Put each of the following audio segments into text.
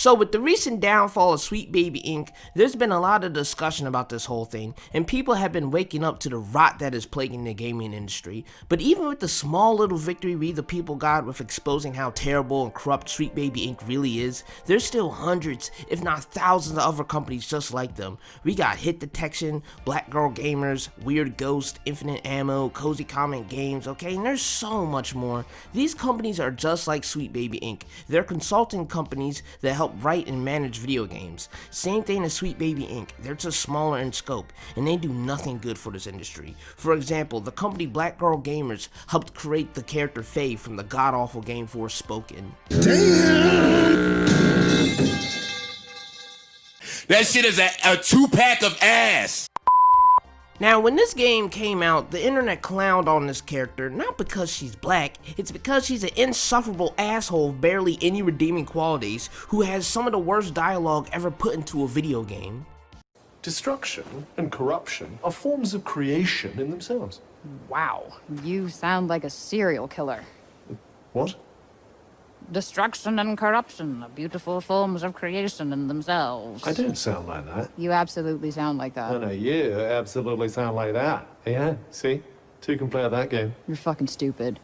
So with the recent downfall of Sweet Baby Inc., there's been a lot of discussion about this whole thing, and people have been waking up to the rot that is plaguing the gaming industry. But even with the small little victory we the people got with exposing how terrible and corrupt Sweet Baby Inc. really is, there's still hundreds, if not thousands of other companies just like them. We got Hit Detection, Black Girl Gamers, Weird Ghost, Infinite Ammo, Cozy Comment Games, okay, and there's so much more. These companies are just like Sweet Baby Inc. They're consulting companies that help write and manage video games. Same thing as Sweet Baby Inc. They're just smaller in scope, and they do nothing good for this industry. For example, the company Black Girl Gamers helped create the character Faye from the god-awful game Forspoken. Damn! That shit is a 2-pack of ass! Now, when this game came out, the internet clowned on this character, not because she's black, it's because she's an insufferable asshole with barely any redeeming qualities, who has some of the worst dialogue ever put into a video game. Destruction and corruption are forms of creation in themselves. Wow, you sound like a serial killer. What? Destruction and corruption are beautiful forms of creation in themselves. I don't sound like that. You absolutely sound like that. I know you absolutely sound like that. Yeah, see? Two can play at that game. You're fucking stupid.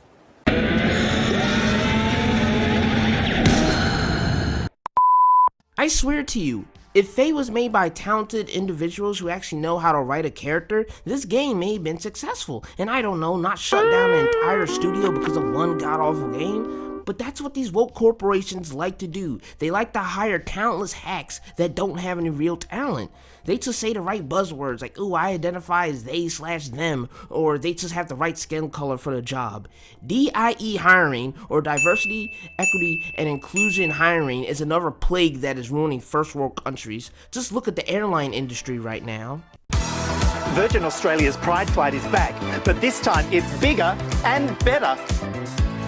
I swear to you, if Faye was made by talented individuals who actually know how to write a character, this game may have been successful, and I don't know, not shut down an entire studio because of one god-awful game. But that's what these woke corporations like to do. They like to hire talentless hacks that don't have any real talent. They just say the right buzzwords like, ooh, I identify as they/them, or they just have the right skin color for the job. DIE hiring, or diversity, equity, and inclusion hiring, is another plague that is ruining first world countries. Just look at the airline industry right now. Virgin Australia's Pride Flight is back, but this time it's bigger and better,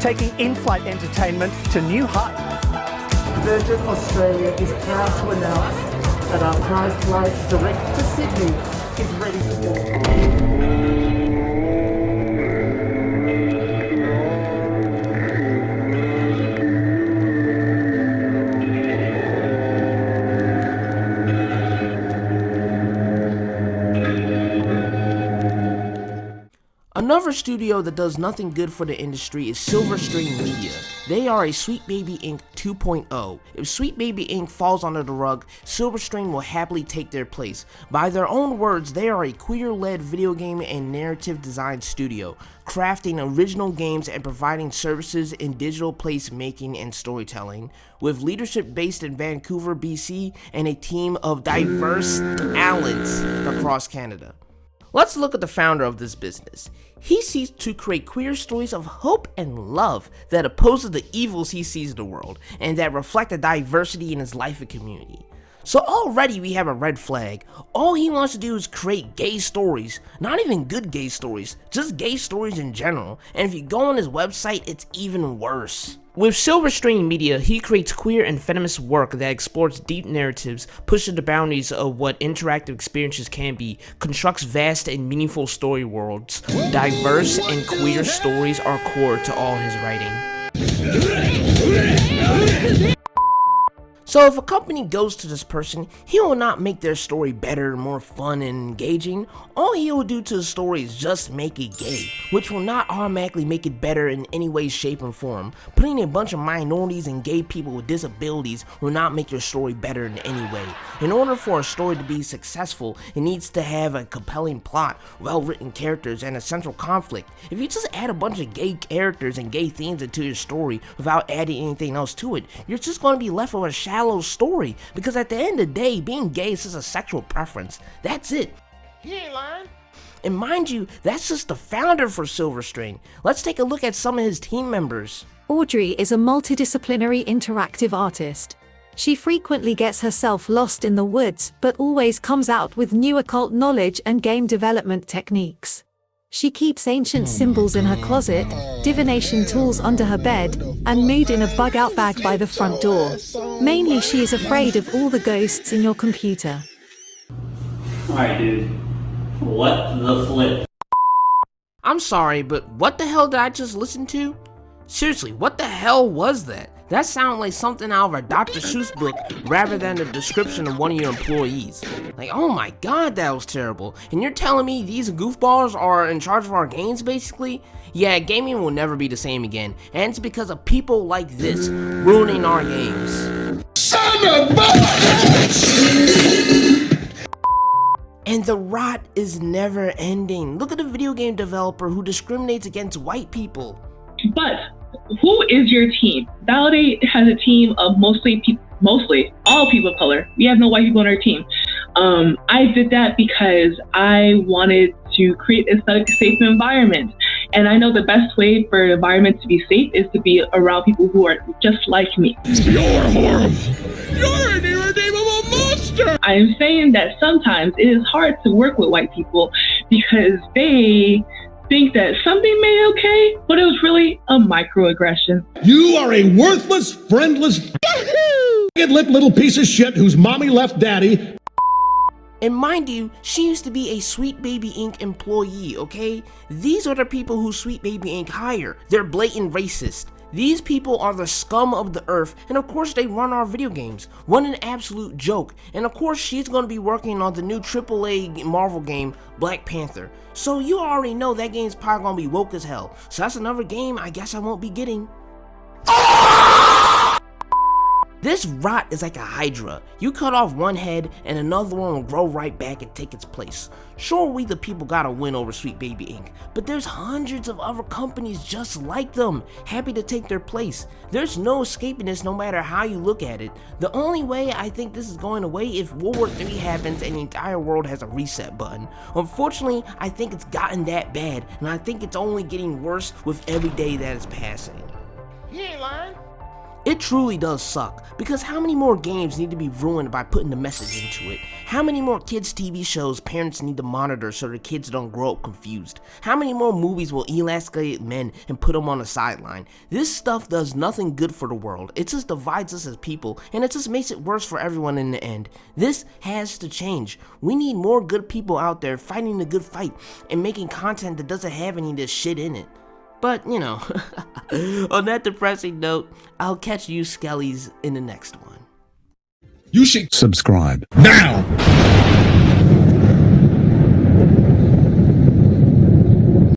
taking in-flight entertainment to new heights. Virgin Australia is proud to announce that our Pride flight direct to Sydney is ready for launch. Another studio that does nothing good for the industry is Silverstream Media. They are a Sweet Baby Inc. 2.0. If Sweet Baby Inc. falls under the rug, Silverstream will happily take their place. By their own words, they are a queer-led video game and narrative design studio, crafting original games and providing services in digital placemaking and storytelling, with leadership based in Vancouver, BC, and a team of diverse talents across Canada. Let's look at the founder of this business. He seeks to create queer stories of hope and love that opposes the evils he sees in the world, and that reflect the diversity in his life and community. So already we have a red flag. All he wants to do is create gay stories. Not even good gay stories, just gay stories in general. And if you go on his website, it's even worse. With Silverstream Media, he creates queer and feminist work that explores deep narratives, pushes the boundaries of what interactive experiences can be, constructs vast and meaningful story worlds. Diverse and queer stories are core to all his writing. So if a company goes to this person, he will not make their story better, more fun and engaging. All he will do to the story is just make it gay, which will not automatically make it better in any way, shape, or form. Putting a bunch of minorities and gay people with disabilities will not make your story better in any way. In order for a story to be successful, it needs to have a compelling plot, well-written characters, and a central conflict. If you just add a bunch of gay characters and gay themes into your story without adding anything else to it, you're just going to be left with a shallow story, because at the end of the day, being gay is just a sexual preference. That's it. He ain't lying. And mind you, that's just the founder for Silverstream. Let's take a look at some of his team members. Audrey is a multidisciplinary interactive artist. She frequently gets herself lost in the woods, but always comes out with new occult knowledge and game development techniques. She keeps ancient symbols in her closet, divination tools under her bed, and mood in a bug-out bag by the front door. Mainly, she is afraid of all the ghosts in your computer. Alright, dude. What the flip? I'm sorry, but what the hell did I just listen to? Seriously, what the hell was that? That sounds like something out of a Dr. Seuss book rather than the description of one of your employees. Like, oh my god, that was terrible. And you're telling me these goofballs are in charge of our games, basically? Yeah, gaming will never be the same again, and it's because of people like this ruining our games. Son of a bitch! And the rot is never ending. Look at the video game developer who discriminates against white people. But who is your team? Validate has a team of mostly all people of color. We have no white people on our team. I did that because I wanted to create a safe environment. And I know the best way for an environment to be safe is to be around people who are just like me. You're horrible. You're an irredeemable monster. I'm saying that sometimes it is hard to work with white people because they think that something made okay, but it was really a microaggression. You are a worthless, friendless, lip little piece of shit whose mommy left daddy. And mind you, she used to be a Sweet Baby Inc. employee, okay? These are the people who Sweet Baby Inc. hire. They're blatant racist. These people are the scum of the earth, and of course they run our video games. What an absolute joke. And of course she's going to be working on the new AAA Marvel game, Black Panther. So you already know that game's probably going to be woke as hell. So that's another game I guess I won't be getting. This rot is like a hydra. You cut off one head and another one will grow right back and take its place. Sure, we the people gotta win over Sweet Baby Inc., but there's hundreds of other companies just like them, happy to take their place. There's no escaping this no matter how you look at it. The only way I think this is going away if World War III happens and the entire world has a reset button. Unfortunately, I think it's gotten that bad, and I think it's only getting worse with every day that is passing. You ain't lying. It truly does suck, because how many more games need to be ruined by putting the message into it? How many more kids' TV shows parents need to monitor so their kids don't grow up confused? How many more movies will emasculate men and put them on the sideline? This stuff does nothing good for the world. It just divides us as people, and it just makes it worse for everyone in the end. This has to change. We need more good people out there fighting the good fight and making content that doesn't have any of this shit in it. But, you know, on that depressing note, I'll catch you skellies in the next one. You should subscribe now.